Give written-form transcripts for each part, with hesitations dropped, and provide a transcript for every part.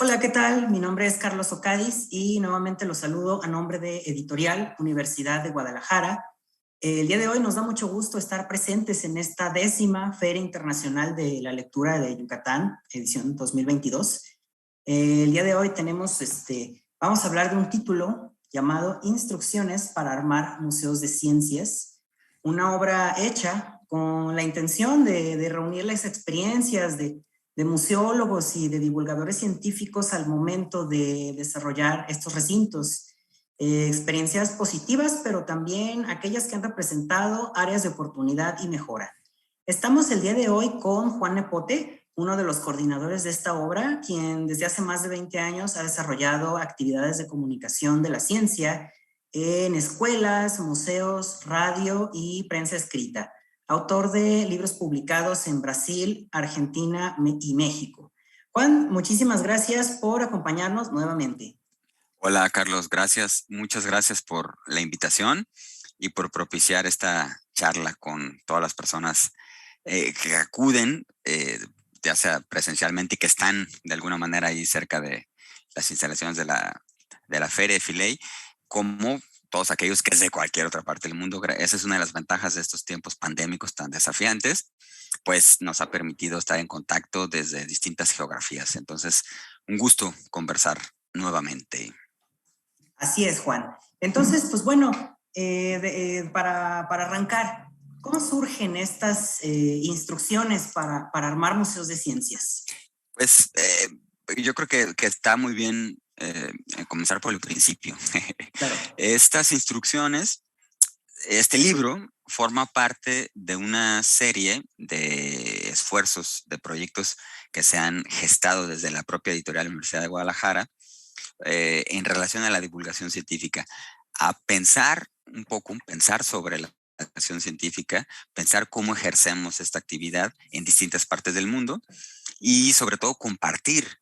Hola, ¿qué tal? Mi nombre es Carlos Ocadiz y nuevamente los saludo a nombre de Editorial Universidad de Guadalajara. El día de hoy nos da mucho gusto estar presentes en esta 10ª Feria Internacional de la Lectura de Yucatán, edición 2022. El día de hoy vamos a hablar de un título llamado Instrucciones para armar museos de ciencias, una obra hecha con la intención de reunir las experiencias de museólogos y de divulgadores científicos al momento de desarrollar estos recintos. Experiencias positivas, pero también aquellas que han representado áreas de oportunidad y mejora. Estamos el día de hoy con Juan Nepote, uno de los coordinadores de esta obra, quien desde hace más de 20 años ha desarrollado actividades de comunicación de la ciencia en escuelas, museos, radio y prensa escrita. Autor de libros publicados en Brasil, Argentina y México. Juan, muchísimas gracias por acompañarnos nuevamente. Hola Carlos, gracias, muchas gracias por la invitación y por propiciar esta charla con todas las personas que acuden, ya sea presencialmente y que están de alguna manera ahí cerca de las instalaciones de la Feria de Filey, como todos aquellos que es de cualquier otra parte del mundo. Esa es una de las ventajas de estos tiempos pandémicos tan desafiantes, pues nos ha permitido estar en contacto desde distintas geografías. Entonces, un gusto conversar nuevamente. Así es, Juan. Entonces, pues bueno, para arrancar, ¿cómo surgen estas instrucciones para armar museos de ciencias? Pues yo creo que está muy bien comenzar por el principio. Claro. Estas instrucciones, este libro forma parte de una serie de esfuerzos, de proyectos que se han gestado desde la propia editorial Universidad de Guadalajara en relación a la divulgación científica, a pensar un poco, pensar sobre la divulgación científica, pensar cómo ejercemos esta actividad en distintas partes del mundo y sobre todo compartir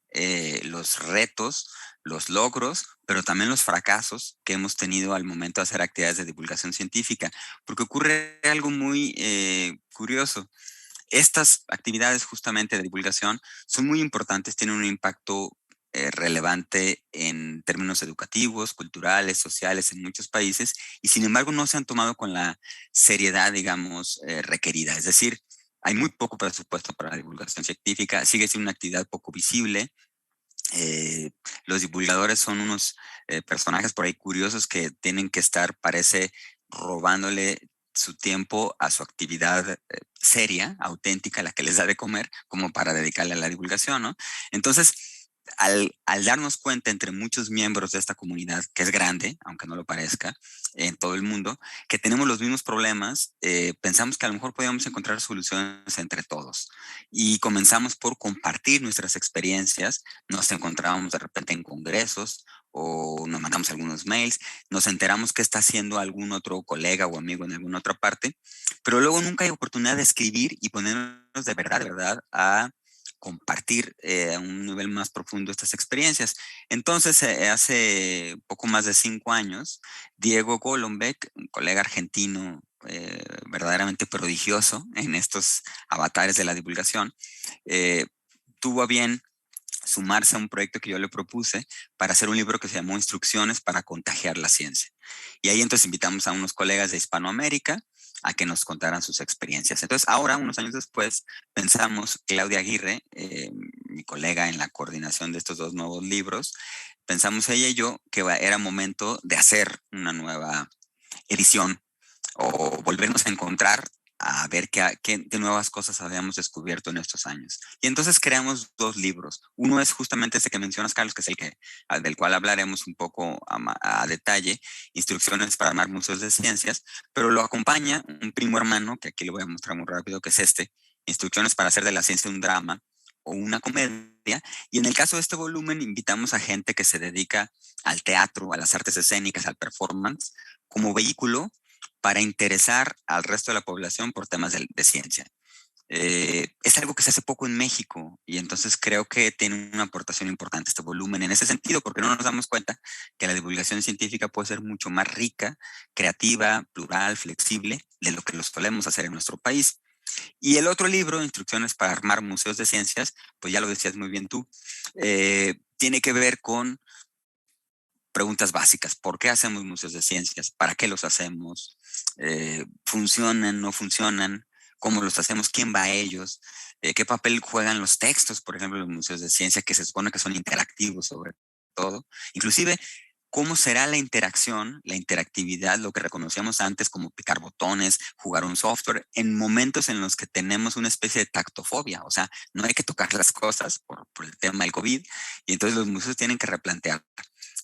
los retos, los logros, pero también los fracasos que hemos tenido al momento de hacer actividades de divulgación científica, porque ocurre algo muy curioso. Estas actividades justamente de divulgación son muy importantes, tienen un impacto relevante en términos educativos, culturales, sociales en muchos países, y sin embargo no se han tomado con la seriedad, digamos, requerida. Es decir, hay muy poco presupuesto para la divulgación científica, sigue siendo una actividad poco visible. Los divulgadores son unos personajes por ahí curiosos que tienen que estar, parece, robándole su tiempo a su actividad seria, auténtica, la que les da de comer, como para dedicarle a la divulgación, ¿no? Entonces, al darnos cuenta entre muchos miembros de esta comunidad, que es grande, aunque no lo parezca, en todo el mundo, que tenemos los mismos problemas, pensamos que a lo mejor podíamos encontrar soluciones entre todos. Y comenzamos por compartir nuestras experiencias. Nos encontrábamos de repente en congresos o nos mandamos algunos mails, nos enteramos qué está haciendo algún otro colega o amigo en alguna otra parte, pero luego nunca hay oportunidad de escribir y ponernos de verdad a compartir a un nivel más profundo estas experiencias. Entonces, hace poco más de 5 años, Diego Golombek, un colega argentino verdaderamente prodigioso en estos avatares de la divulgación, tuvo a bien sumarse a un proyecto que yo le propuse para hacer un libro que se llamó Instrucciones para contagiar la ciencia. Y ahí entonces invitamos a unos colegas de Hispanoamérica a que nos contaran sus experiencias. Entonces ahora, unos años después, pensamos, Claudia Aguirre, mi colega en la coordinación de estos dos nuevos libros, pensamos ella y yo que era momento de hacer una nueva edición o volvernos a encontrar a ver qué nuevas cosas habíamos descubierto en estos años. Y entonces creamos dos libros. Uno es justamente ese que mencionas, Carlos, que es del cual hablaremos un poco a detalle, Instrucciones para armar museos de ciencias, pero lo acompaña un primo hermano, que aquí le voy a mostrar muy rápido, que es Instrucciones para hacer de la ciencia un drama o una comedia. Y en el caso de este volumen, invitamos a gente que se dedica al teatro, a las artes escénicas, al performance, como vehículo para interesar al resto de la población por temas de ciencia. Es algo que se hace poco en México y entonces creo que tiene una aportación importante este volumen en ese sentido, porque no nos damos cuenta que la divulgación científica puede ser mucho más rica, creativa, plural, flexible de lo que lo solemos hacer en nuestro país. Y el otro libro, Instrucciones para armar museos de ciencias, pues ya lo decías muy bien tú, tiene que ver con preguntas básicas. ¿Por qué hacemos museos de ciencias? ¿Para qué los hacemos? ¿Funcionan? ¿No funcionan? ¿Cómo los hacemos? ¿Quién va a ellos? ¿Qué papel juegan los textos, por ejemplo, en los museos de ciencia, que se supone que son interactivos sobre todo? Inclusive, ¿cómo será la interacción, la interactividad, lo que reconocíamos antes como picar botones, jugar un software, en momentos en los que tenemos una especie de tactofobia? O sea, no hay que tocar las cosas por el tema del COVID, y entonces los museos tienen que replantear.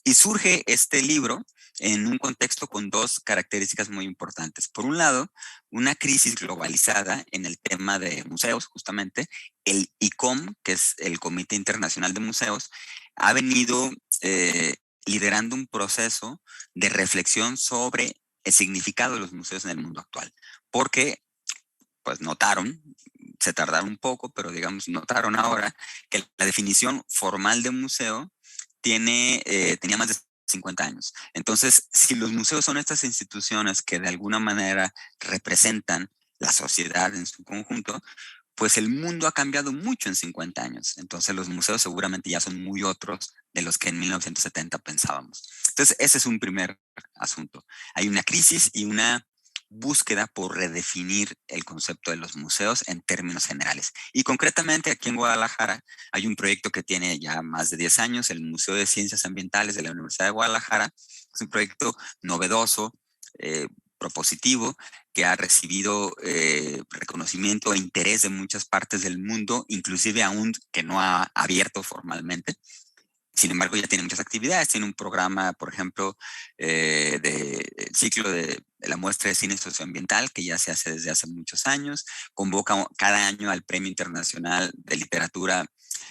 Y surge este libro en un contexto con dos características muy importantes. Por un lado, una crisis globalizada en el tema de museos, justamente. El ICOM, que es el Comité Internacional de Museos, ha venido liderando un proceso de reflexión sobre el significado de los museos en el mundo actual. Porque, pues notaron, se tardaron un poco, pero digamos, notaron ahora que la definición formal de museo tenía más de 50 años. Entonces, si los museos son estas instituciones que de alguna manera representan la sociedad en su conjunto, pues el mundo ha cambiado mucho en 50 años. Entonces los museos seguramente ya son muy otros de los que en 1970 pensábamos. Entonces ese es un primer asunto. Hay una crisis y una búsqueda por redefinir el concepto de los museos en términos generales. Y concretamente aquí en Guadalajara hay un proyecto que tiene ya más de 10 años, el Museo de Ciencias Ambientales de la Universidad de Guadalajara. Es un proyecto novedoso, propositivo, que ha recibido reconocimiento e interés de muchas partes del mundo, inclusive aún que no ha abierto formalmente. Sin embargo, ya tiene muchas actividades. Tiene un programa, por ejemplo, de ciclo de la muestra de cine socioambiental, que ya se hace desde hace muchos años. Convoca cada año al Premio Internacional de Literatura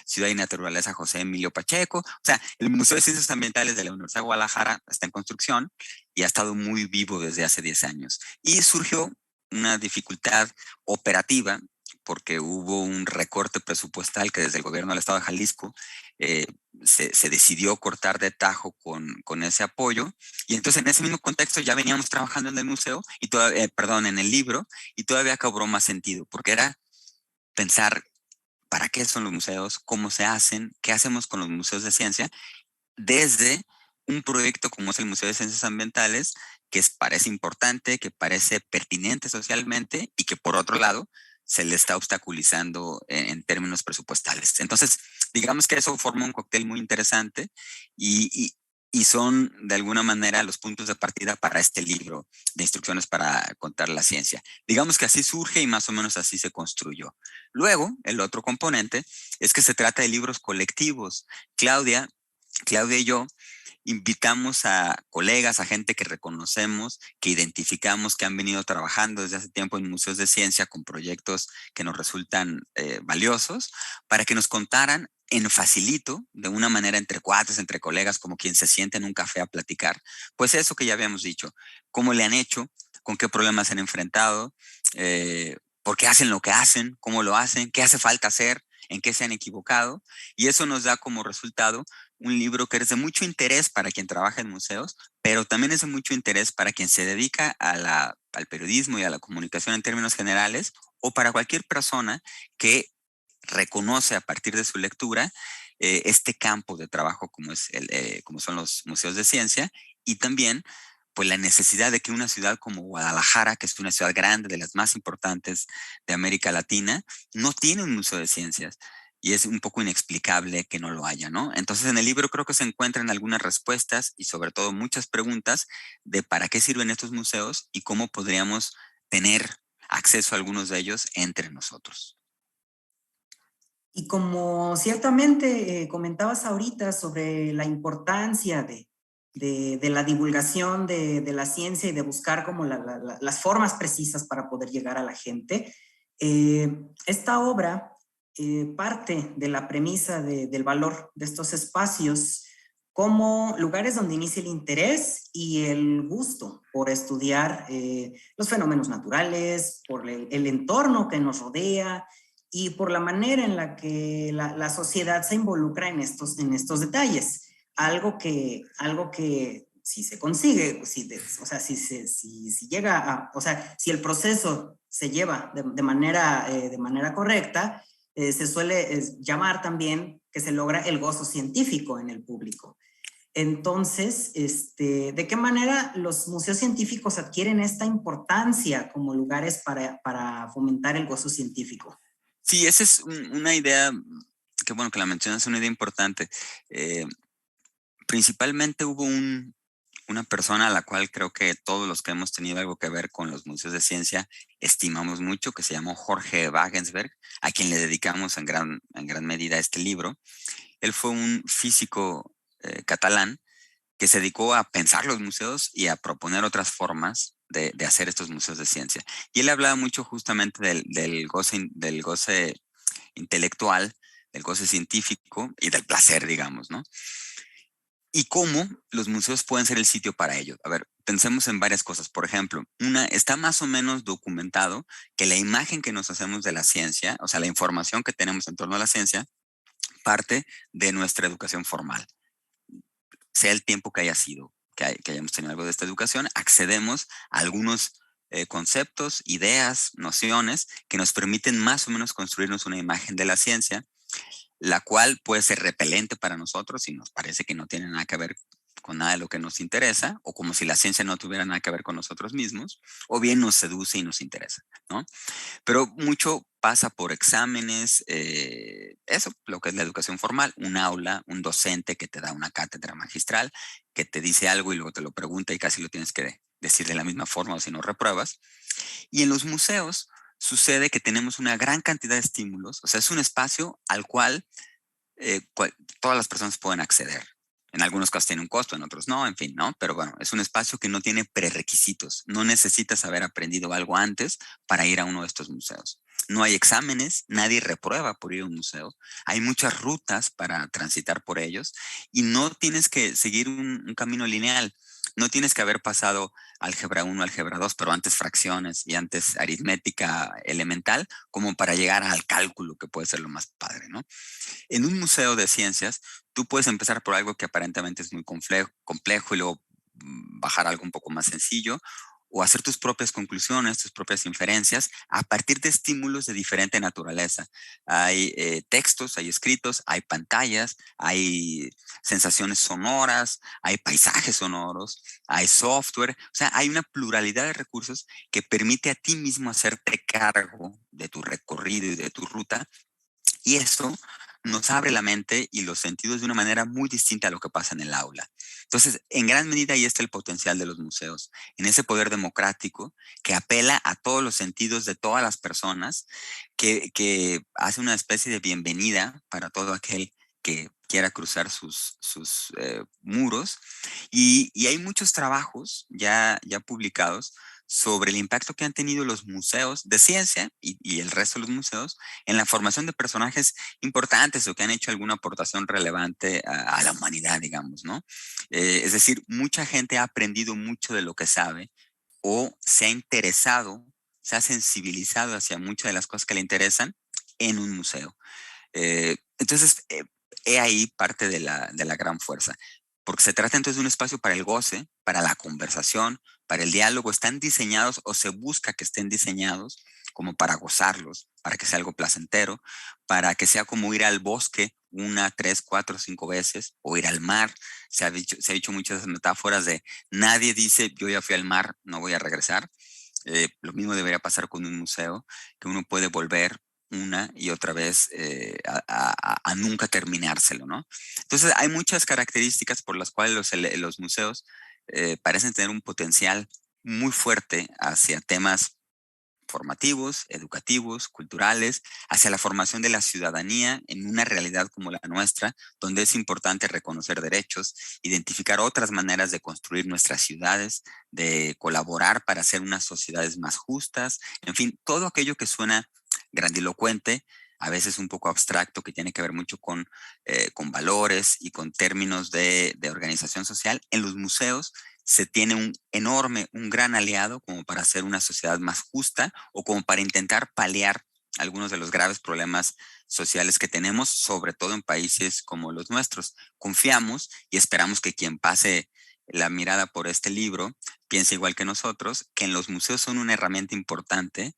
Ciudad y Naturaleza José Emilio Pacheco. O sea, el Museo de Ciencias Ambientales de la Universidad de Guadalajara está en construcción y ha estado muy vivo desde hace 10 años. Y surgió una dificultad operativa porque hubo un recorte presupuestal que desde el gobierno del estado de Jalisco se decidió cortar de tajo con ese apoyo. Y entonces en ese mismo contexto ya veníamos trabajando en el museo, y perdón, en el libro, y todavía cobró más sentido, porque era pensar para qué son los museos, cómo se hacen, qué hacemos con los museos de ciencia, desde un proyecto como es el Museo de Ciencias Ambientales, que parece importante, que parece pertinente socialmente y que por otro lado se le está obstaculizando en términos presupuestales. Entonces, digamos que eso forma un cóctel muy interesante y son de alguna manera los puntos de partida para este libro de instrucciones para contar la ciencia. Digamos que así surge y más o menos así se construyó. Luego, el otro componente es que se trata de libros colectivos. Claudia y yo invitamos a colegas, a gente que reconocemos, que identificamos, que han venido trabajando desde hace tiempo en museos de ciencia con proyectos que nos resultan valiosos, para que nos contaran en facilito, de una manera entre cuates, entre colegas, como quien se siente en un café a platicar, pues eso que ya habíamos dicho, cómo le han hecho, con qué problemas se han enfrentado, por qué hacen lo que hacen, cómo lo hacen, qué hace falta hacer, en qué se han equivocado, y eso nos da como resultado un libro que es de mucho interés para quien trabaja en museos, pero también es de mucho interés para quien se dedica al periodismo y a la comunicación en términos generales, o para cualquier persona que reconoce a partir de su lectura este campo de trabajo como son los museos de ciencia, y también pues la necesidad de que una ciudad como Guadalajara, que es una ciudad grande, de las más importantes de América Latina, no tiene un museo de ciencias. Y es un poco inexplicable que no lo haya, ¿no? Entonces en el libro creo que se encuentran algunas respuestas y sobre todo muchas preguntas de para qué sirven estos museos y cómo podríamos tener acceso a algunos de ellos entre nosotros. Y como ciertamente comentabas ahorita sobre la importancia de la divulgación de la ciencia y de buscar como las formas precisas para poder llegar a la gente, esta obra parte de la premisa del valor de estos espacios como lugares donde inicia el interés y el gusto por estudiar los fenómenos naturales, por el entorno que nos rodea, y por la manera en la que la sociedad se involucra en estos detalles. Algo que si se consigue, o sea, si llega a, o sea, si el proceso se lleva de manera correcta, se suele llamar también que se logra el gozo científico en el público. Entonces, ¿de qué manera los museos científicos adquieren esta importancia como lugares para fomentar el gozo científico? Sí, esa es una idea, que bueno que la mencionas, es una idea importante. Principalmente hubo una persona a la cual creo que todos los que hemos tenido algo que ver con los museos de ciencia estimamos mucho, que se llamó Jorge Wagensberg, a quien le dedicamos en gran medida este libro. Él fue un físico catalán que se dedicó a pensar los museos y a proponer otras formas de hacer estos museos de ciencia. Y él hablaba mucho justamente del goce intelectual, del goce científico y del placer, digamos, ¿no? Y cómo los museos pueden ser el sitio para ello. A ver, pensemos en varias cosas. Por ejemplo, está más o menos documentado que la imagen que nos hacemos de la ciencia, o sea, la información que tenemos en torno a la ciencia, parte de nuestra educación formal. Sea el tiempo que haya sido, que hayamos tenido algo de esta educación, accedemos a algunos conceptos, ideas, nociones que nos permiten más o menos construirnos una imagen de la ciencia, la cual puede ser repelente para nosotros si nos parece que no tiene nada que ver con nada de lo que nos interesa, o como si la ciencia no tuviera nada que ver con nosotros mismos, o bien nos seduce y nos interesa, ¿no? Pero mucho pasa por exámenes, eso, lo que es la educación formal, un aula, un docente que te da una cátedra magistral, que te dice algo y luego te lo pregunta y casi lo tienes que decir de la misma forma o si no repruebas. Y en los museos sucede que tenemos una gran cantidad de estímulos, o sea, es un espacio al cual todas las personas pueden acceder. En algunos casos tiene un costo, en otros no, en fin, ¿no? Pero bueno, es un espacio que no tiene prerequisitos. No necesitas haber aprendido algo antes para ir a uno de estos museos. No hay exámenes, nadie reprueba por ir a un museo. Hay muchas rutas para transitar por ellos y no tienes que seguir un camino lineal. No tienes que haber pasado álgebra 1, álgebra 2, pero antes fracciones y antes aritmética elemental, como para llegar al cálculo, que puede ser lo más padre, ¿no? En un museo de ciencias, tú puedes empezar por algo que aparentemente es muy complejo y luego bajar a algo un poco más sencillo, o hacer tus propias conclusiones, tus propias inferencias a partir de estímulos de diferente naturaleza. Hay textos, hay escritos, hay pantallas, hay sensaciones sonoras, hay paisajes sonoros, hay software. O sea, hay una pluralidad de recursos que permite a ti mismo hacerte cargo de tu recorrido y de tu ruta, y eso nos abre la mente y los sentidos de una manera muy distinta a lo que pasa en el aula. Entonces, en gran medida ahí está el potencial de los museos, en ese poder democrático que apela a todos los sentidos de todas las personas, que hace una especie de bienvenida para todo aquel que quiera cruzar sus muros. Y hay muchos trabajos ya publicados sobre el impacto que han tenido los museos de ciencia y el resto de los museos en la formación de personajes importantes o que han hecho alguna aportación relevante a la humanidad, digamos, ¿no? Es decir, mucha gente ha aprendido mucho de lo que sabe o se ha interesado, se ha sensibilizado hacia muchas de las cosas que le interesan en un museo. Entonces, he ahí parte de la gran fuerza, porque se trata entonces de un espacio para el goce, para la conversación, para el diálogo. Están diseñados o se busca que estén diseñados como para gozarlos, para que sea algo placentero, para que sea como ir al bosque una, tres, cuatro, cinco veces, o ir al mar. Se ha dicho muchas metáforas de nadie dice yo ya fui al mar, no voy a regresar. Lo mismo debería pasar con un museo, que uno puede volver una y otra vez a nunca terminárselo, ¿no? Entonces hay muchas características por las cuales los museos parecen tener un potencial muy fuerte hacia temas formativos, educativos, culturales, hacia la formación de la ciudadanía en una realidad como la nuestra, donde es importante reconocer derechos, identificar otras maneras de construir nuestras ciudades, de colaborar para hacer unas sociedades más justas, en fin, todo aquello que suena grandilocuente, a veces un poco abstracto, que tiene que ver mucho con valores y con términos de organización social. En los museos se tiene un gran aliado como para hacer una sociedad más justa o como para intentar paliar algunos de los graves problemas sociales que tenemos, sobre todo en países como los nuestros. Confiamos y esperamos que quien pase la mirada por este libro piense igual que nosotros, que en los museos son una herramienta importante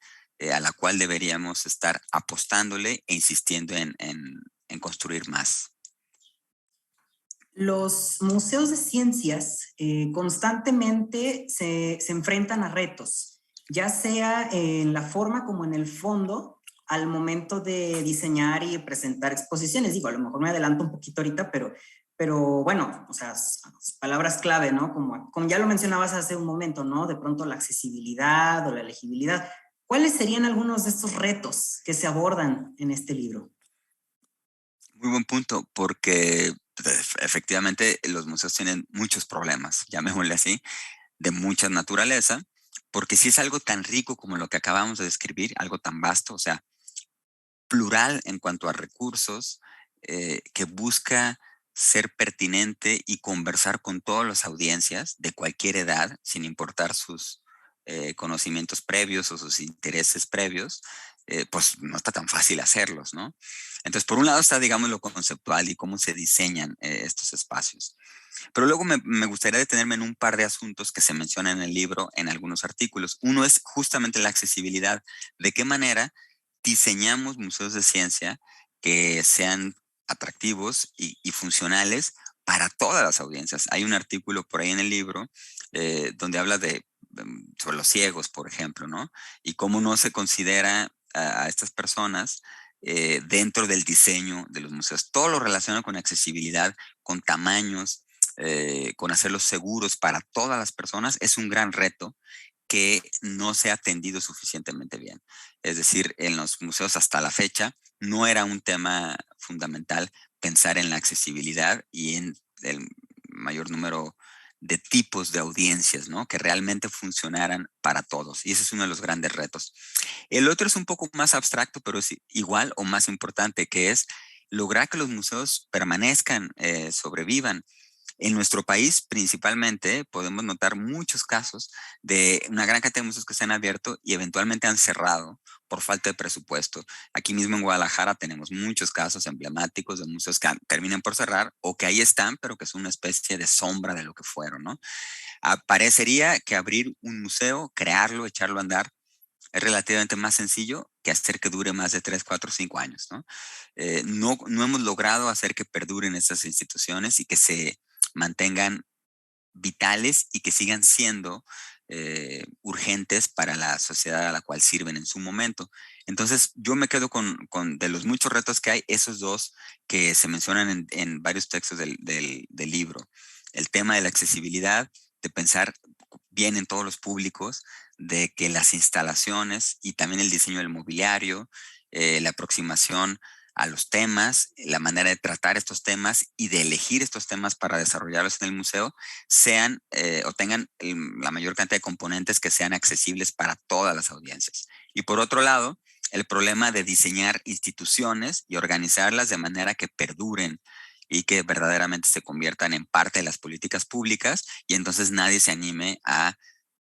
a la cual deberíamos estar apostándole e insistiendo en construir más. Los museos de ciencias constantemente se enfrentan a retos, ya sea en la forma como en el fondo, al momento de diseñar y presentar exposiciones. Digo, a lo mejor me adelanto un poquito ahorita, pero bueno, o sea, palabras clave, ¿no? Como ya lo mencionabas hace un momento, ¿no? De pronto la accesibilidad o la legibilidad. ¿Cuáles serían algunos de estos retos que se abordan en este libro? Muy buen punto, porque efectivamente los museos tienen muchos problemas, llamémosle así, de mucha naturaleza, porque si es algo tan rico como lo que acabamos de describir, algo tan vasto, o sea, plural en cuanto a recursos, que busca ser pertinente y conversar con todas las audiencias de cualquier edad, sin importar sus conocimientos previos o sus intereses previos, pues no está tan fácil hacerlos, ¿no? Entonces, por un lado está, digamos, lo conceptual y cómo se diseñan estos espacios. Pero luego me gustaría detenerme en un par de asuntos que se mencionan en el libro, en algunos artículos. Uno es justamente la accesibilidad. ¿De qué manera diseñamos museos de ciencia que sean atractivos y funcionales para todas las audiencias? Hay un artículo por ahí en el libro donde habla sobre los ciegos, por ejemplo, ¿no? Y cómo no se considera a estas personas dentro del diseño de los museos. Todo lo relacionado con accesibilidad, con tamaños, con hacerlos seguros para todas las personas, es un gran reto que no se ha atendido suficientemente bien. Es decir, en los museos hasta la fecha no era un tema fundamental pensar en la accesibilidad y en el mayor número de tipos de audiencias, ¿no? Que realmente funcionaran para todos. Y ese es uno de los grandes retos. El otro es un poco más abstracto, pero es igual o más importante, que es lograr que los museos permanezcan, sobrevivan. En nuestro país, principalmente, podemos notar muchos casos de una gran cantidad de museos que se han abierto y eventualmente han cerrado por falta de presupuesto. Aquí mismo en Guadalajara tenemos muchos casos emblemáticos de museos que terminan por cerrar o que ahí están, pero que son una especie de sombra de lo que fueron, ¿no? Parecería que abrir un museo, crearlo, echarlo a andar, es relativamente más sencillo que hacer que dure más de 3, 4, 5 años, ¿no? No hemos logrado hacer que perduren estas instituciones y que se mantengan vitales y que sigan siendo urgentes para la sociedad a la cual sirven en su momento. Entonces, yo me quedo con de los muchos retos que hay, esos dos que se mencionan en varios textos del libro. El tema de la accesibilidad, de pensar bien en todos los públicos, de que las instalaciones y también el diseño del mobiliario, la aproximación a los temas, la manera de tratar estos temas y de elegir estos temas para desarrollarlos en el museo, sean o tengan la mayor cantidad de componentes que sean accesibles para todas las audiencias. Y por otro lado, el problema de diseñar instituciones y organizarlas de manera que perduren y que verdaderamente se conviertan en parte de las políticas públicas y entonces nadie se anime a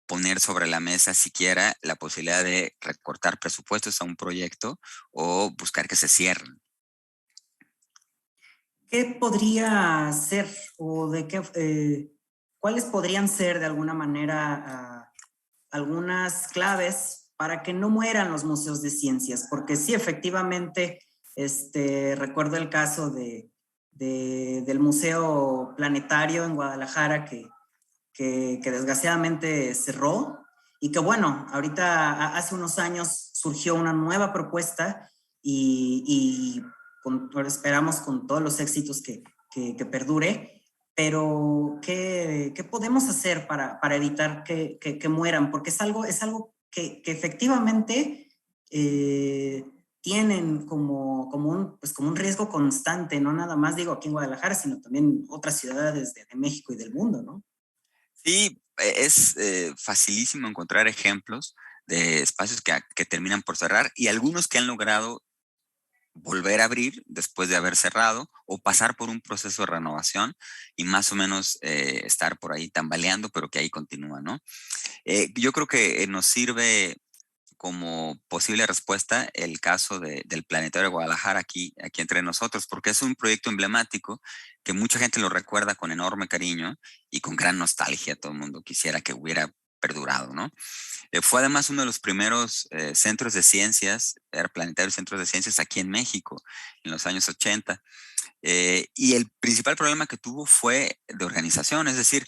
poner sobre la mesa siquiera la posibilidad de recortar presupuestos a un proyecto o buscar que se cierren. ¿Qué podría ser o cuáles podrían ser de alguna manera algunas claves para que no mueran los museos de ciencias? Porque sí, efectivamente, recuerdo el caso del Museo Planetario en Guadalajara que desgraciadamente cerró y que bueno, ahorita hace unos años surgió una nueva propuesta y esperamos con todos los éxitos que perdure, pero ¿qué podemos hacer para evitar que mueran? Porque es algo que efectivamente tienen como un riesgo constante, no nada más digo aquí en Guadalajara, sino también en otras ciudades de México y del mundo, ¿no? Sí, es facilísimo encontrar ejemplos de espacios que terminan por cerrar y algunos que han logrado volver a abrir después de haber cerrado o pasar por un proceso de renovación y más o menos estar por ahí tambaleando, pero que ahí continúa, ¿no? Yo creo que nos sirve como posible respuesta el caso del Planetario de Guadalajara aquí entre nosotros, porque es un proyecto emblemático que mucha gente lo recuerda con enorme cariño y con gran nostalgia. Todo el mundo quisiera que hubiera perdurado, ¿no? Fue además uno de los primeros centros de ciencias, planetarios centros de ciencias aquí en México, en los años 80. Y el principal problema que tuvo fue de organización, es decir,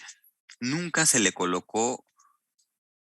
nunca se le colocó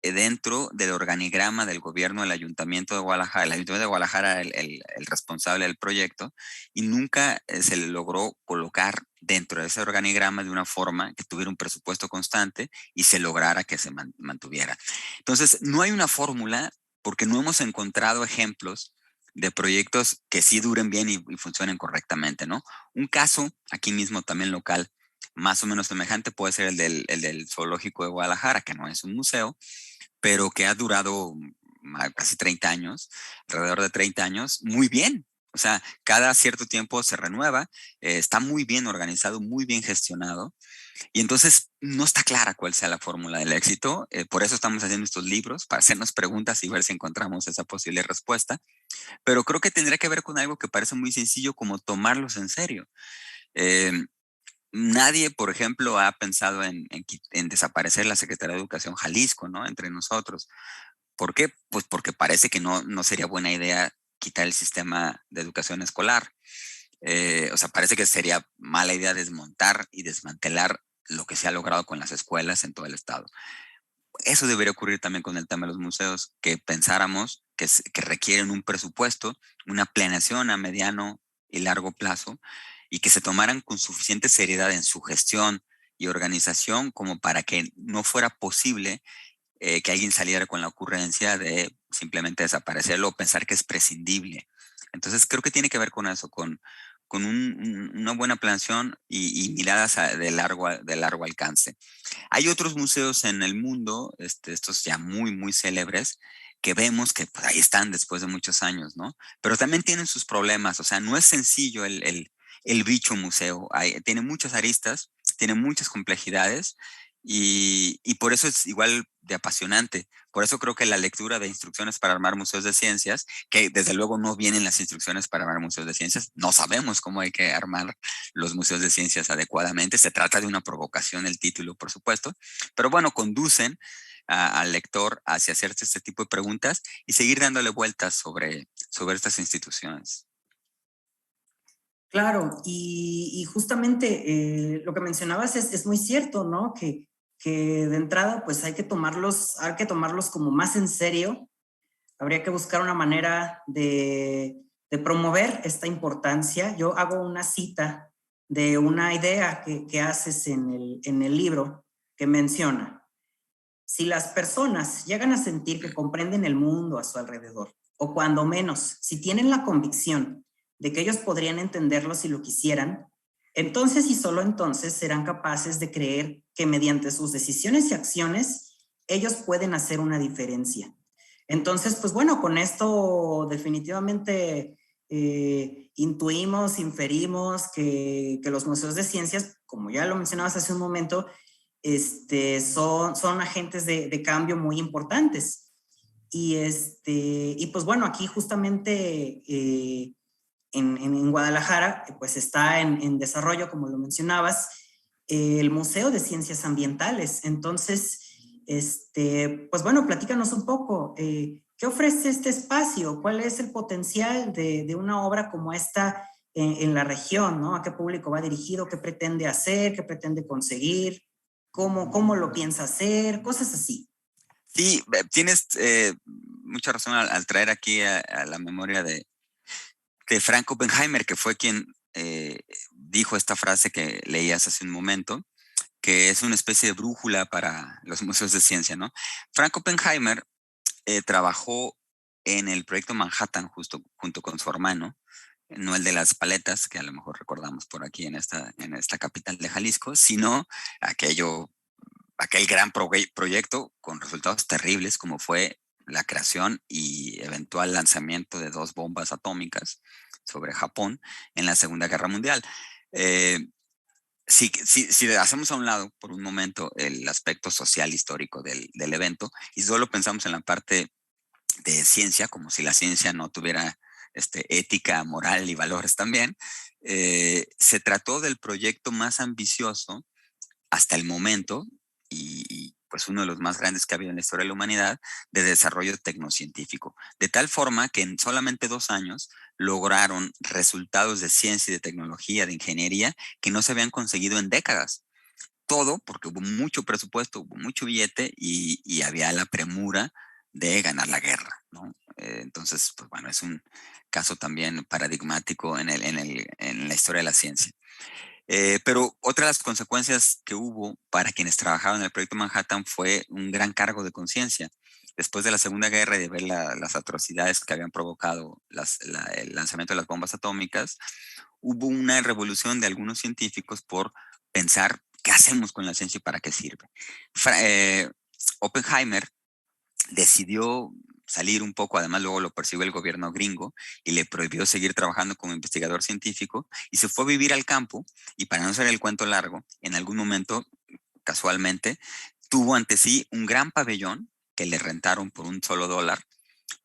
dentro del organigrama del gobierno del Ayuntamiento de Guadalajara. El Ayuntamiento de Guadalajara era el responsable del proyecto y nunca se le logró colocar dentro de ese organigrama de una forma que tuviera un presupuesto constante y se lograra que se mantuviera. Entonces, no hay una fórmula porque no hemos encontrado ejemplos de proyectos que sí duren bien y funcionen correctamente, ¿no? Un caso aquí mismo también local, más o menos semejante, puede ser el del Zoológico de Guadalajara, que no es un museo, pero que ha durado casi 30 años, alrededor de 30 años, muy bien. O sea, cada cierto tiempo se renueva, está muy bien organizado, muy bien gestionado, y entonces no está clara cuál sea la fórmula del éxito. Por eso estamos haciendo estos libros, para hacernos preguntas y ver si encontramos esa posible respuesta. Pero creo que tendría que ver con algo que parece muy sencillo, como tomarlos en serio. Eh, Nadie, por ejemplo, ha pensado en desaparecer la Secretaría de Educación Jalisco, ¿no? Entre nosotros. ¿Por qué? Pues porque parece que no sería buena idea quitar el sistema de educación escolar. O sea, parece que sería mala idea desmontar y desmantelar lo que se ha logrado con las escuelas en todo el estado. Eso debería ocurrir también con el tema de los museos, que pensáramos que requieren un presupuesto, una planeación a mediano y largo plazo, y que se tomaran con suficiente seriedad en su gestión y organización como para que no fuera posible que alguien saliera con la ocurrencia de simplemente desaparecerlo o pensar que es prescindible. Entonces creo que tiene que ver con eso, con una buena planeación y miradas de largo alcance. Hay otros museos en el mundo, estos ya muy, muy célebres, que vemos que pues, ahí están después de muchos años, ¿no? Pero también tienen sus problemas, o sea, no es sencillo el bicho museo, tiene muchas aristas, tiene muchas complejidades y por eso es igual de apasionante. Por eso creo que la lectura de instrucciones para armar museos de ciencias, que desde luego no vienen las instrucciones para armar museos de ciencias, no sabemos cómo hay que armar los museos de ciencias adecuadamente. Se trata de una provocación el título, por supuesto, pero bueno, conducen al lector hacia hacerse este tipo de preguntas y seguir dándole vueltas sobre estas instituciones. Claro, y justamente lo que mencionabas es muy cierto, ¿no? Que de entrada pues hay que tomarlos como más en serio. Habría que buscar una manera de promover esta importancia. Yo hago una cita de una idea que haces en el libro que menciona: si las personas llegan a sentir que comprenden el mundo a su alrededor, o cuando menos, si tienen la convicción de que ellos podrían entenderlo si lo quisieran, entonces y solo entonces serán capaces de creer que mediante sus decisiones y acciones ellos pueden hacer una diferencia. Entonces, pues bueno, con esto definitivamente intuimos, inferimos que los museos de ciencias, como ya lo mencionabas hace un momento, son agentes de cambio muy importantes. Y pues bueno, aquí justamente en Guadalajara, pues está en desarrollo, como lo mencionabas, el Museo de Ciencias Ambientales. Entonces, pues bueno, platícanos un poco, ¿qué ofrece este espacio? ¿Cuál es el potencial de una obra como esta en la región, ¿no? ¿A qué público va dirigido? ¿Qué pretende hacer? ¿Qué pretende conseguir? ¿Cómo lo piensa hacer? Cosas así. Sí, tienes mucha razón al traer aquí a la memoria de Frank Oppenheimer, que fue quien dijo esta frase que leías hace un momento, que es una especie de brújula para los museos de ciencia, ¿no? Frank Oppenheimer trabajó en el proyecto Manhattan junto con su hermano, no el de las paletas, que a lo mejor recordamos por aquí en esta capital de Jalisco, sino aquel gran proyecto con resultados terribles como fue la creación y eventual lanzamiento de 2 bombas atómicas sobre Japón en la Segunda Guerra Mundial. Eh, si hacemos a un lado por un momento el aspecto social histórico del evento y solo pensamos en la parte de ciencia, como si la ciencia no tuviera ética, moral y valores también, se trató del proyecto más ambicioso hasta el momento y pues uno de los más grandes que ha habido en la historia de la humanidad, de desarrollo tecnocientífico. De tal forma que en solamente 2 años lograron resultados de ciencia y de tecnología, de ingeniería, que no se habían conseguido en décadas. Todo porque hubo mucho presupuesto, hubo mucho billete y había la premura de ganar la guerra, ¿no? Entonces, pues bueno, es un caso también paradigmático en la historia de la ciencia. Pero otra de las consecuencias que hubo para quienes trabajaban en el proyecto Manhattan fue un gran cargo de conciencia. Después de la Segunda Guerra y de ver las atrocidades que habían provocado el lanzamiento de las bombas atómicas, hubo una revolución de algunos científicos por pensar qué hacemos con la ciencia y para qué sirve. Oppenheimer decidió salir un poco, además luego lo persiguió el gobierno gringo y le prohibió seguir trabajando como investigador científico y se fue a vivir al campo y para no hacer el cuento largo, en algún momento, casualmente, tuvo ante sí un gran pabellón que le rentaron por $1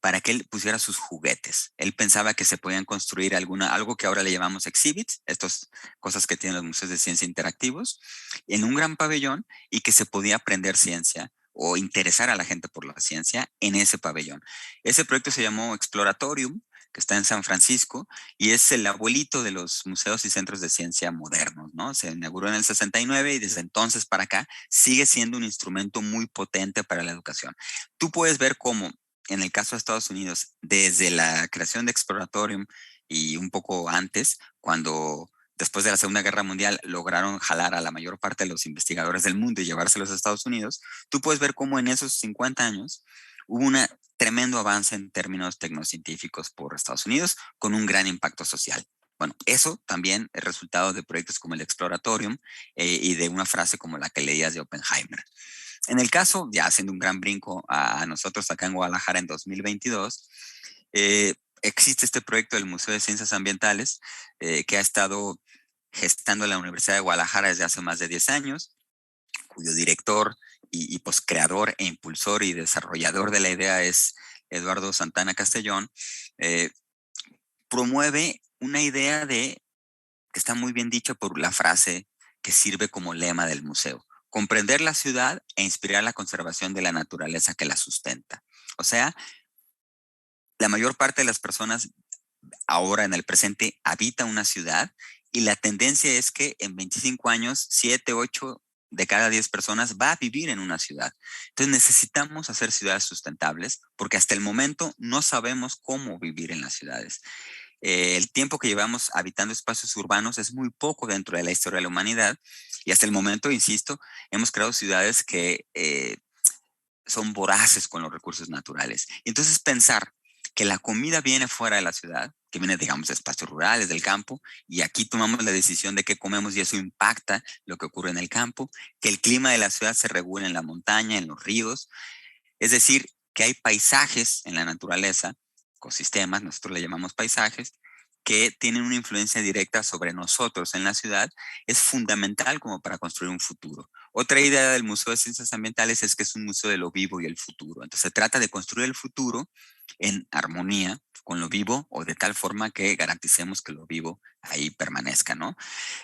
para que él pusiera sus juguetes. Él pensaba que se podían construir algo que ahora le llamamos exhibits, estas cosas que tienen los museos de ciencia interactivos, en un gran pabellón y que se podía aprender ciencia o interesar a la gente por la ciencia en ese pabellón. Ese proyecto se llamó Exploratorium, que está en San Francisco, y es el abuelito de los museos y centros de ciencia modernos, ¿no? Se inauguró en el 69 y desde entonces para acá sigue siendo un instrumento muy potente para la educación. Tú puedes ver cómo en el caso de Estados Unidos, desde la creación de Exploratorium y un poco antes, cuando después de la Segunda Guerra Mundial lograron jalar a la mayor parte de los investigadores del mundo y llevárselos a Estados Unidos, tú puedes ver cómo en esos 50 años hubo un tremendo avance en términos tecnocientíficos por Estados Unidos, con un gran impacto social. Bueno, eso también es resultado de proyectos como el Exploratorium y de una frase como la que leías de Oppenheimer. En el caso, ya haciendo un gran brinco a nosotros acá en Guadalajara en 2022, existe este proyecto del Museo de Ciencias Ambientales que ha estado gestando la Universidad de Guadalajara desde hace más de 10 años, cuyo director y pues creador e impulsor y desarrollador de la idea es Eduardo Santana Castellón. eh, Promueve una idea que está muy bien dicha por la frase que sirve como lema del museo: comprender la ciudad e inspirar la conservación de la naturaleza que la sustenta. O sea, la mayor parte de las personas ahora en el presente habita una ciudad y la tendencia es que en 25 años, 7, 8 de cada 10 personas va a vivir en una ciudad. Entonces necesitamos hacer ciudades sustentables porque hasta el momento no sabemos cómo vivir en las ciudades. El tiempo que llevamos habitando espacios urbanos es muy poco dentro de la historia de la humanidad y hasta el momento, insisto, hemos creado ciudades que son voraces con los recursos naturales. Y entonces pensar que la comida viene fuera de la ciudad, que viene, digamos, de espacios rurales, del campo, y aquí tomamos la decisión de qué comemos y eso impacta lo que ocurre en el campo, que el clima de la ciudad se regula en la montaña, en los ríos, es decir, que hay paisajes en la naturaleza, ecosistemas, nosotros le llamamos paisajes, que tienen una influencia directa sobre nosotros en la ciudad, es fundamental como para construir un futuro. Otra idea del Museo de Ciencias Ambientales es que es un museo de lo vivo y el futuro. Entonces se trata de construir el futuro en armonía con lo vivo o de tal forma que garanticemos que lo vivo ahí permanezca, ¿no?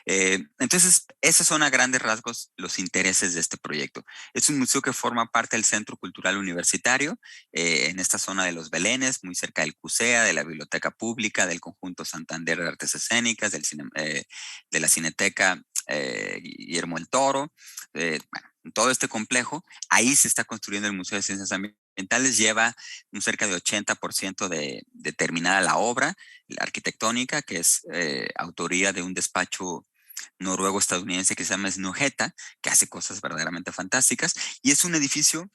Entonces, esos son a grandes rasgos los intereses de este proyecto. Es un museo que forma parte del Centro Cultural Universitario, en esta zona de Los Belénes, muy cerca del CUSEA, de la Biblioteca Pública, del Conjunto Santander de Artes Escénicas, de la Cineteca Guillermo el Toro. Bueno, todo este complejo, ahí se está construyendo el Museo de Ciencias Ambientales, lleva un cerca de 80% de terminada la obra la arquitectónica, que es autoría de un despacho noruego-estadounidense que se llama Snøhetta, que hace cosas verdaderamente fantásticas, y es un edificio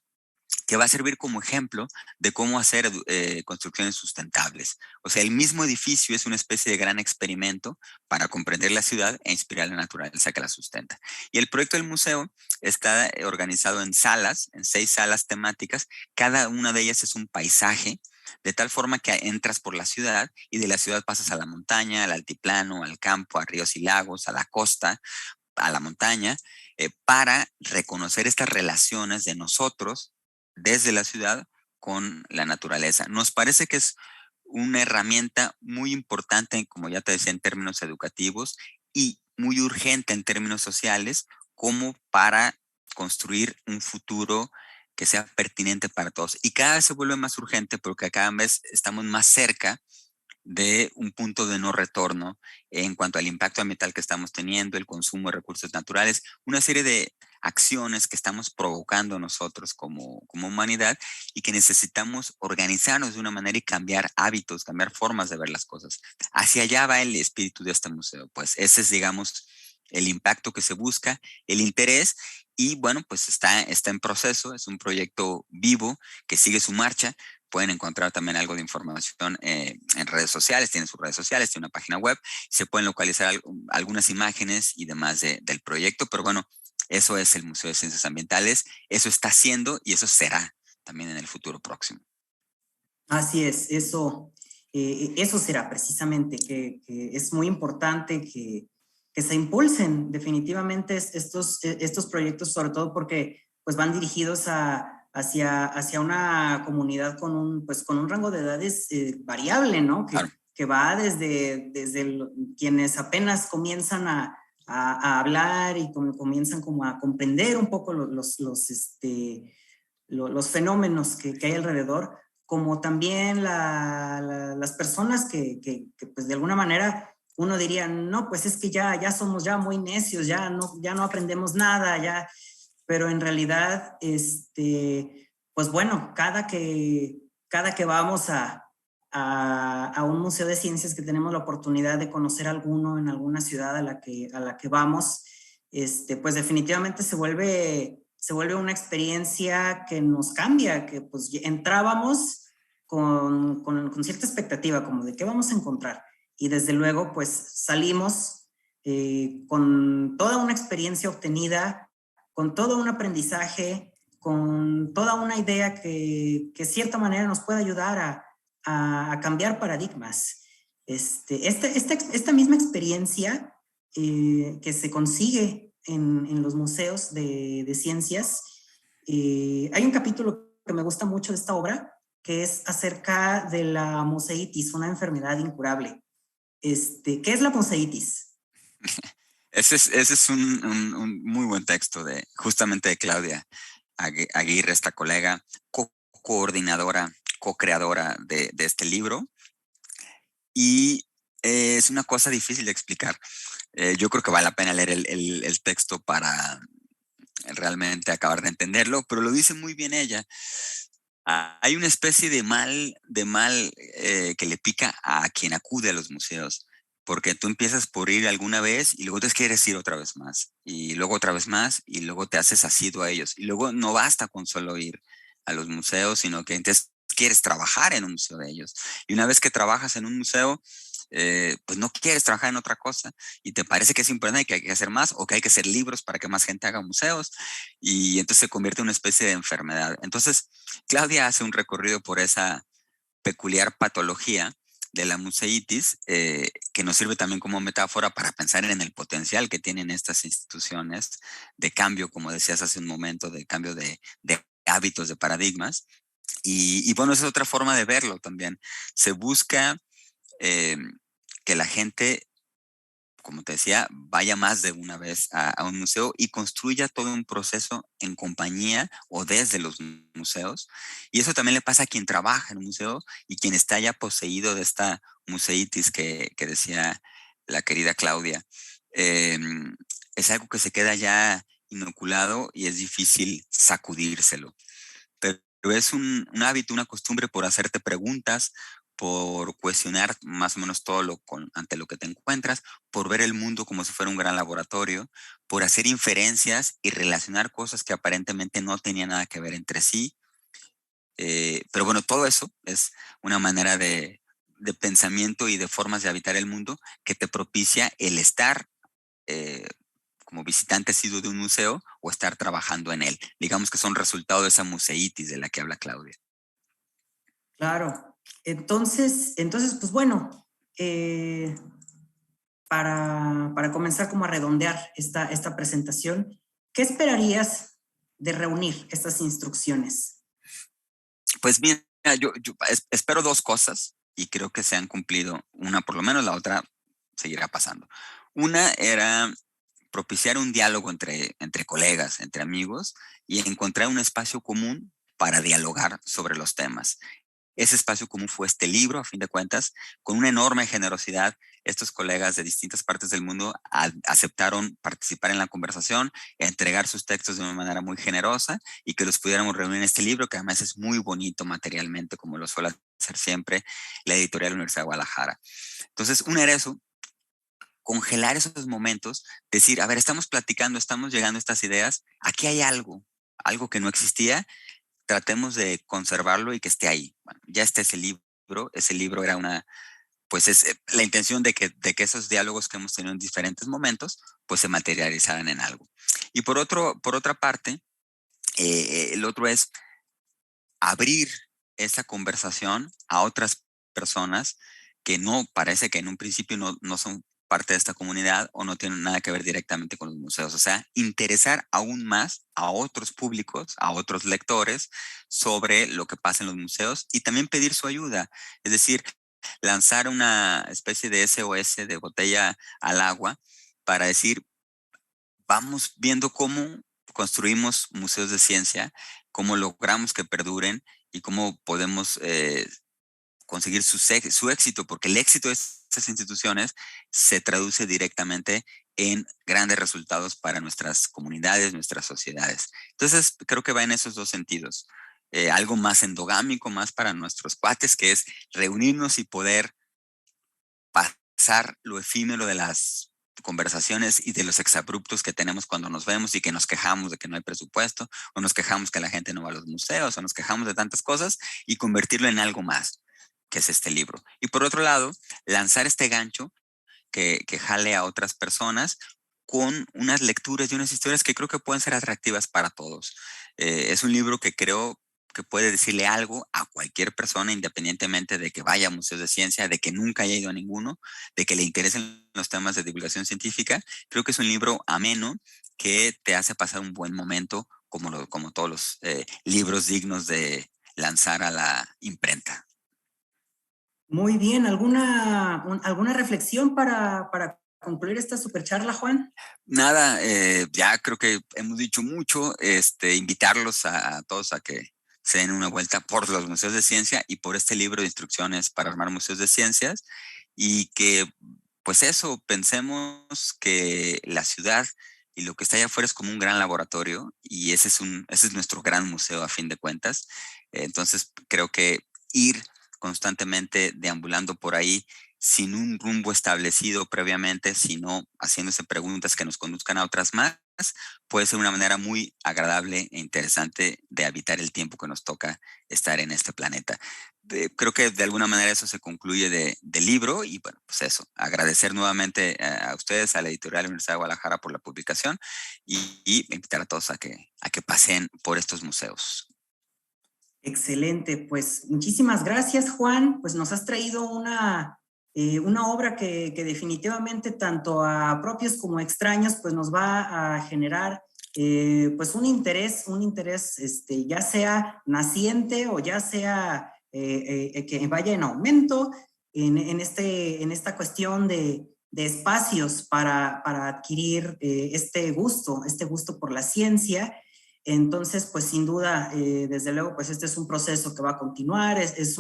que va a servir como ejemplo de cómo hacer construcciones sustentables. O sea, el mismo edificio es una especie de gran experimento para comprender la ciudad e inspirar la naturaleza que la sustenta. Y el proyecto del museo está organizado en salas, en 6 salas temáticas. Cada una de ellas es un paisaje, de tal forma que entras por la ciudad y de la ciudad pasas a la montaña, al altiplano, al campo, a ríos y lagos, a la costa, a la montaña, para reconocer estas relaciones de nosotros desde la ciudad con la naturaleza. Nos parece que es una herramienta muy importante, como ya te decía, en términos educativos y muy urgente en términos sociales, como para construir un futuro que sea pertinente para todos. Y cada vez se vuelve más urgente porque cada vez estamos más cerca de un punto de no retorno en cuanto al impacto ambiental que estamos teniendo, el consumo de recursos naturales, una serie de acciones que estamos provocando nosotros como humanidad y que necesitamos organizarnos de una manera y cambiar hábitos, cambiar formas de ver las cosas. Hacia allá va el espíritu de este museo, pues ese es, digamos, el impacto que se busca, el interés y bueno, pues está en proceso, es un proyecto vivo que sigue su marcha. Pueden encontrar también algo de información en redes sociales, tienen sus redes sociales, tiene una página web, se pueden localizar algunas imágenes y demás del proyecto, pero bueno, eso es el Museo de Ciencias Ambientales, eso está haciendo y eso será también en el futuro próximo. Así es, eso será precisamente, que es muy importante que se impulsen definitivamente estos proyectos, sobre todo porque pues, van dirigidos hacia una comunidad pues, con un rango de edades variable, ¿no? Claro. Que va desde quienes apenas comienzan a hablar y comienzan como a comprender un poco los fenómenos que hay alrededor, como también las personas que pues de alguna manera uno diría, no, pues es que ya somos ya muy necios, ya no aprendemos nada, pero en realidad, pues bueno, cada que vamos a un museo de ciencias, que tenemos la oportunidad de conocer alguno en alguna ciudad a la que vamos, pues definitivamente se vuelve una experiencia que nos cambia, que pues entrábamos con cierta expectativa, como de qué vamos a encontrar. Y desde luego, pues salimos con toda una experiencia obtenida, con todo un aprendizaje, con toda una idea que de cierta manera nos puede ayudar a cambiar paradigmas. Esta misma experiencia que se consigue en los museos de ciencias, hay un capítulo que me gusta mucho de esta obra, que es acerca de la moseitis, una enfermedad incurable. ¿Qué es la moseitis? Ese es un muy buen texto justamente de Claudia Aguirre, esta colega, coordinadora, co-creadora de este libro. Y es una cosa difícil de explicar. Yo creo que vale la pena leer el texto para realmente acabar de entenderlo, pero lo dice muy bien ella. Hay una especie de mal que le pica a quien acude a los museos, porque tú empiezas por ir alguna vez y luego te quieres ir otra vez más, y luego otra vez más, y luego te haces asiduo a ellos. Y luego no basta con solo ir a los museos, sino que entonces quieres trabajar en un museo de ellos. Y una vez que trabajas en un museo, pues no quieres trabajar en otra cosa y te parece que es importante, que hay que hacer más o que hay que hacer libros para que más gente haga museos, y entonces se convierte en una especie de enfermedad. Entonces, Claudia hace un recorrido por esa peculiar patología de la museitis, que nos sirve también como metáfora para pensar en el potencial que tienen estas instituciones de cambio, como decías hace un momento, de cambio de hábitos, de paradigmas. Y bueno, esa es otra forma de verlo también. Se busca que la gente, como te decía, vaya más de una vez a un museo y construya todo un proceso en compañía o desde los museos. Y eso también le pasa a quien trabaja en un museo y quien está ya poseído de esta museitis que decía la querida Claudia. Es algo que se queda ya inoculado y es difícil sacudírselo. Pero es un hábito, una costumbre por hacerte preguntas, por cuestionar más o menos todo ante lo que te encuentras, por ver el mundo como si fuera un gran laboratorio, por hacer inferencias y relacionar cosas que aparentemente no tenían nada que ver entre sí. Pero bueno, todo eso es una manera de pensamiento y de formas de habitar el mundo que te propicia el estar como visitante asiduo de un museo o estar trabajando en él. Digamos que son resultado de esa museitis de la que habla Claudia. Claro. Entonces pues bueno, para comenzar como a redondear esta presentación, ¿qué esperarías de reunir estas instrucciones? Pues mira, yo espero dos cosas y creo que se han cumplido. Una por lo menos, la otra seguirá pasando. Una era propiciar un diálogo entre colegas, entre amigos, y encontrar un espacio común para dialogar sobre los temas. Ese espacio común fue este libro, a fin de cuentas, con una enorme generosidad. Estos colegas de distintas partes del mundo aceptaron participar en la conversación, entregar sus textos de una manera muy generosa y que los pudiéramos reunir en este libro, que además es muy bonito materialmente, como lo suele hacer siempre la editorial Universidad de Guadalajara. Entonces, uno era eso, congelar esos momentos, decir, a ver, estamos platicando, estamos llegando a estas ideas, aquí hay algo que no existía, tratemos de conservarlo y que esté ahí. Bueno, ya está ese libro era pues es la intención de que esos diálogos que hemos tenido en diferentes momentos, pues se materializaran en algo. Y por otra parte, el otro es abrir esa conversación a otras personas que no parece que en un principio no son parte de esta comunidad o no tienen nada que ver directamente con los museos. O sea, interesar aún más a otros públicos, a otros lectores sobre lo que pasa en los museos y también pedir su ayuda. Es decir, lanzar una especie de SOS, de botella al agua, para decir, vamos viendo cómo construimos museos de ciencia, cómo logramos que perduren y cómo podemos conseguir su éxito, porque el éxito de estas instituciones se traduce directamente en grandes resultados para nuestras comunidades, nuestras sociedades. Entonces, creo que va en esos dos sentidos. Algo más endogámico, más para nuestros cuates, que es reunirnos y poder pasar lo efímero de las conversaciones y de los exabruptos que tenemos cuando nos vemos y que nos quejamos de que no hay presupuesto, o nos quejamos que la gente no va a los museos, o nos quejamos de tantas cosas, y convertirlo en algo más, que es este libro. Y por otro lado, lanzar este gancho que jale a otras personas con unas lecturas y unas historias que creo que pueden ser atractivas para todos. Es un libro que creo que puede decirle algo a cualquier persona, independientemente de que vaya a museos de ciencia, de que nunca haya ido a ninguno, de que le interesen los temas de divulgación científica. Creo que es un libro ameno que te hace pasar un buen momento, como todos los libros dignos de lanzar a la imprenta. Muy bien, ¿alguna reflexión para concluir esta supercharla, Juan? Nada, ya creo que hemos dicho mucho, invitarlos a todos a que se den una vuelta por los museos de ciencia y por este libro de instrucciones para armar museos de ciencias, y que, pues eso, pensemos que la ciudad y lo que está allá afuera es como un gran laboratorio, y ese es nuestro gran museo a fin de cuentas. Entonces, creo que ir constantemente deambulando por ahí sin un rumbo establecido previamente, sino haciéndose preguntas que nos conduzcan a otras más, puede ser una manera muy agradable e interesante de habitar el tiempo que nos toca estar en este planeta. Creo que de alguna manera eso se concluye del libro, y bueno, pues eso, agradecer nuevamente a ustedes, a la editorial Universidad de Guadalajara, por la publicación, y invitar a todos a que pasen por estos museos. Excelente, pues muchísimas gracias, Juan. Pues nos has traído una obra que definitivamente tanto a propios como a extraños pues nos va a generar pues un interés ya sea naciente o ya sea que vaya en aumento en esta cuestión de espacios para adquirir este gusto por la ciencia. Entonces, pues sin duda, desde luego, pues este es un proceso que va a continuar, pues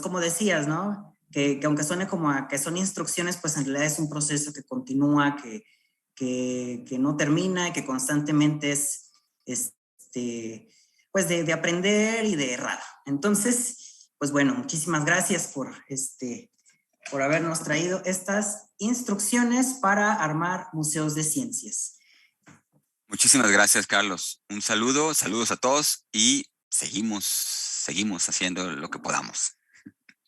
como decías, ¿no? Que aunque suene como a que son instrucciones, pues en realidad es un proceso que continúa, que no termina y que constantemente es, pues de aprender y de errar. Entonces, pues bueno, muchísimas gracias por habernos traído estas instrucciones para armar museos de ciencias. Muchísimas gracias, Carlos. Un saludo, saludos a todos, y seguimos haciendo lo que podamos.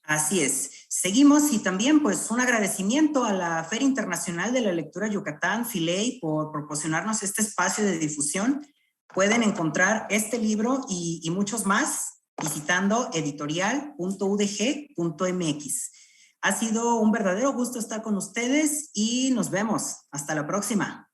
Así es. Seguimos, y también pues un agradecimiento a la Feria Internacional de la Lectura Yucatán, FILEY, por proporcionarnos este espacio de difusión. Pueden encontrar este libro y muchos más visitando editorial.udg.mx. Ha sido un verdadero gusto estar con ustedes y nos vemos. Hasta la próxima.